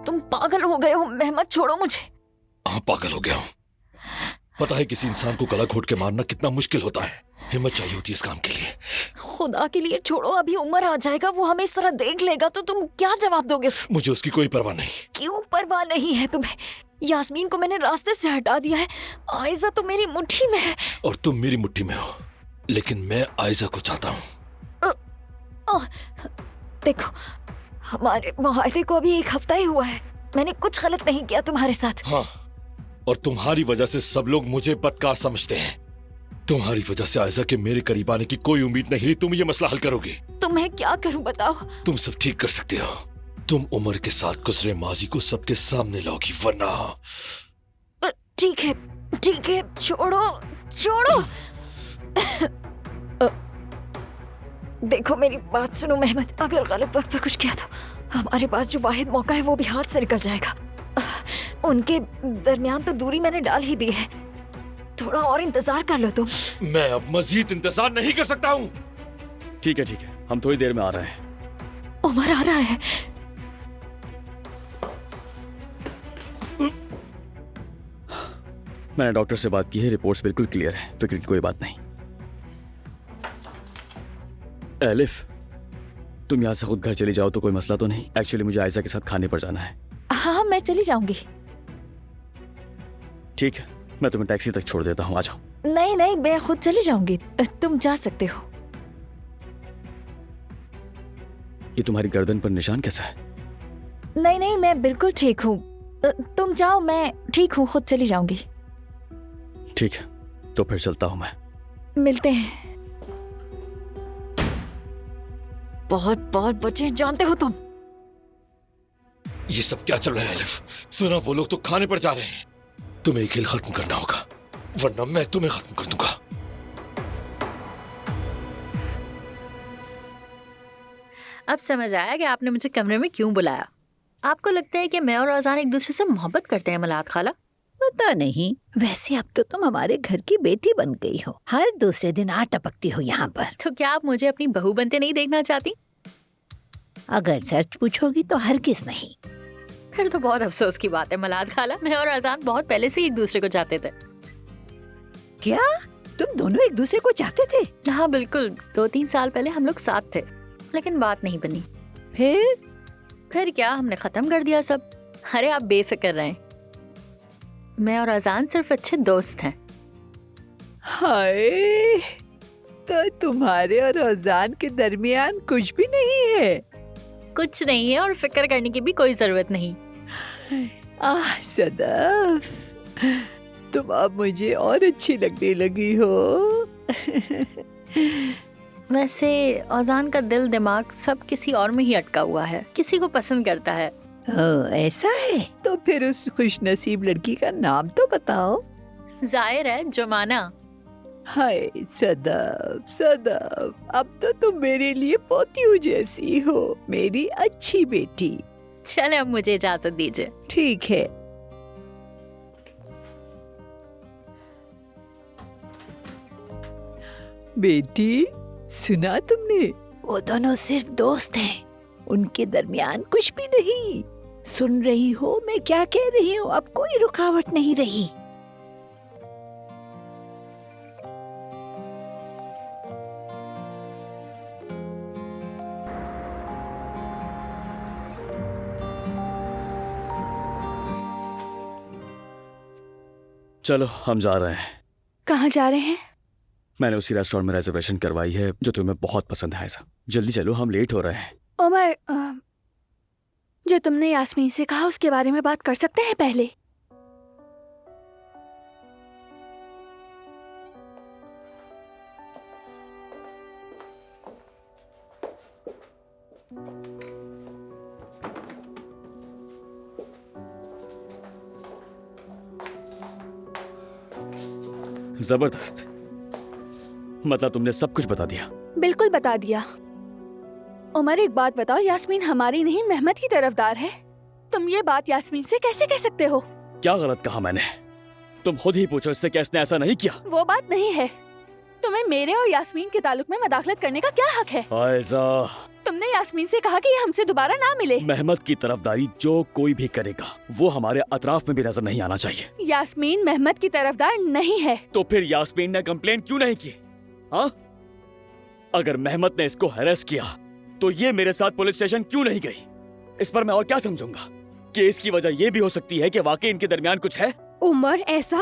तुम पागल हो गए हो मेहमत, छोड़ो मुझे। हाँ, पागल हो गया हूँ। पता है किसी इंसान को गला घोट के मारना कितना मुश्किल होता है। हिम्मत चाहिए होती है इस काम के लिए। खुदा के लिए छोड़ो, अभी उमर आ जाएगा, वो हमें इस तरह देख लेगा तो तुम क्या जवाब दोगे उसे? मुझे उसकी कोई परवाह नहीं। क्यों परवाह नहीं है तुम्हें? यास्मीन को मैंने रास्ते से हटा दिया है, आयजा तो मेरी मुट्ठी में है। और तुम मेरी मुट्ठी में हो, लेकिन मैं आयजा को चाहता हूँ। देखो, हमारे मुआहदे को अभी 1 हफ्ता ही हुआ है। मैंने कुछ गलत नहीं किया तुम्हारे साथ। हाँ, और तुम्हारी वजह से सब लोग मुझे बदकार समझते हैं। तुम्हारी वजह से आयजा के मेरे करीब आने की कोई उम्मीद नहीं रही। तुम ये मसला हल करोगी। तुम्हें क्या करूं बताओ? तुम सब ठीक कर सकते हो। तुम उमर के साथ गुजरे माजी को सबके सामने लाओगी, वरना। ठीक है, ठीक है, छोड़ो छोड़ो। देखो मेरी बात सुनो मेहमत, अगर गलत वक्त पर कुछ किया तो हमारे पास जो वाहिद मौका है वो भी हाथ से निकल जाएगा। उनके दरमियान तो दूरी मैंने डाल ही दी है, थोड़ा और इंतजार कर लो तुम। मैं अब मजीद इंतजार नहीं कर सकता हूँ। ठीक है, हम थोड़ी देर में आ रहे हैं। उमर आ रहा है। मैंने डॉक्टर से बात की है, रिपोर्ट्स बिल्कुल क्लियर है, फिक्र की कोई बात नहीं। एलिफ, तुम यहाँ से खुद घर चली जाओ तो कोई मसला तो नहीं? एक्चुअली मुझे आयजा के साथ खाने पर जाना है। हाँ, मैं चली जाऊंगी। ठीक है, मैं तुम्हें टैक्सी तक छोड़ देता हूँ, आ जाओ। नहीं नहीं, मैं खुद चली जाऊंगी, तुम जा सकते हो। ये तुम्हारी गर्दन पर निशान कैसा है? नहीं नहीं, मैं बिल्कुल ठीक हूँ, तुम जाओ, मैं ठीक हूँ, खुद चली जाऊंगी। ठीक है, तो फिर चलता हूँ मैं। मिलते हैं। बहुत बहुत बचे, जानते हो तुम। ये सब क्या चल रहा है एलिफ? सुना, वो लोग तो खाने पर जा रहे हैं। तुम्हें खेल खत्म करना होगा, वरना मैं तुम्हें खत्म कर दूंगा। अब समझ आया कि आपने मुझे कमरे में क्यों बुलाया। आपको लगता है कि मैं और अजान एक दूसरे से मोहब्बत करते हैं मलात खाला? पता नहीं, वैसे अब तो तुम हमारे घर की बेटी बन गई हो, हर दूसरे दिन आ टपकती हो यहाँ पर। तो क्या आप मुझे अपनी बहू बनते नहीं देखना चाहती? अगर सच पूछोगी तो हरगिज नहीं। फिर तो बहुत अफसोस की बात है मलात खाला, मैं और अजान बहुत पहले से एक दूसरे को चाहते थे। क्या तुम दोनों एक दूसरे को चाहते थे? हाँ बिल्कुल, 2-3 साल पहले हम लोग साथ थे, लेकिन बात नहीं बनी। फिर क्या, हमने खत्म कर दिया सब। अरे आप बेफिक्र रहें, मैं और अजान सिर्फ अच्छे दोस्त हैं। हाय, तो तुम्हारे और अजान के दरमियान कुछ भी नहीं है? कुछ नहीं है और फिक्र करने की भी कोई जरूरत नहीं। सदफ, तुम अब मुझे और अच्छी लगने लगी हो। वैसे अजान का दिल दिमाग सब किसी और में ही अटका हुआ है, किसी को पसंद करता है। ऐसा है? तो फिर उस खुशनसीब लड़की का नाम तो बताओ। जाहिर है जमाना। हाय सदफ, सदफ, अब तो तुम मेरे लिए पोतियों जैसी हो, मेरी अच्छी बेटी। चले अब मुझे इजाजत दीजिए। ठीक है। बेटी, सुना तुमने? वो दोनों सिर्फ दोस्त हैं, उनके दरमियान कुछ भी नहीं। सुन रही हो मैं क्या कह रही हूँ? अब कोई रुकावट नहीं रही। चलो हम जा रहे हैं। कहाँ जा रहे हैं? मैंने उसी रेस्टोरेंट में रिजर्वेशन करवाई है जो तुम्हें बहुत पसंद है। ऐसा जल्दी चलो, हम लेट हो रहे हैं। उमर, जो तुमने यास्मीन से कहा उसके बारे में बात कर सकते हैं पहले? जबरदस्त, मतलब तुमने सब कुछ बता दिया? बिल्कुल बता दिया। उमर एक बात बताओ, यास्मीन हमारी नहीं मेहमत की तरफदार है। तुम ये बात यास्मीन से कैसे कह सकते हो? क्या गलत कहा मैंने? तुम खुद ही पूछो इससे, क्या इसने ऐसा नहीं किया? वो बात नहीं है। तुम्हें मेरे और यास्मीन के ताल्लुक में मदाखलत करने का क्या हक है? आयजा, तुमने यास्मीन से कहा कि ये हमसे दोबारा ना मिले। मेहमत की तरफदारी जो कोई भी करेगा वो हमारे अतराफ में भी नजर नहीं आना चाहिए। यास्मीन मेहमत की तरफदार नहीं है। तो फिर यास्मीन ने कंप्लेन क्यों नहीं की? हाँ, अगर मेहमत ने इसको हैरेस किया तो ये मेरे साथ पुलिस स्टेशन क्यों नहीं गई? इस पर मैं और क्या समझूंगा कि इसकी वजह ये भी हो सकती है कि वाकई इनके दरमियान कुछ है। उमर, ऐसा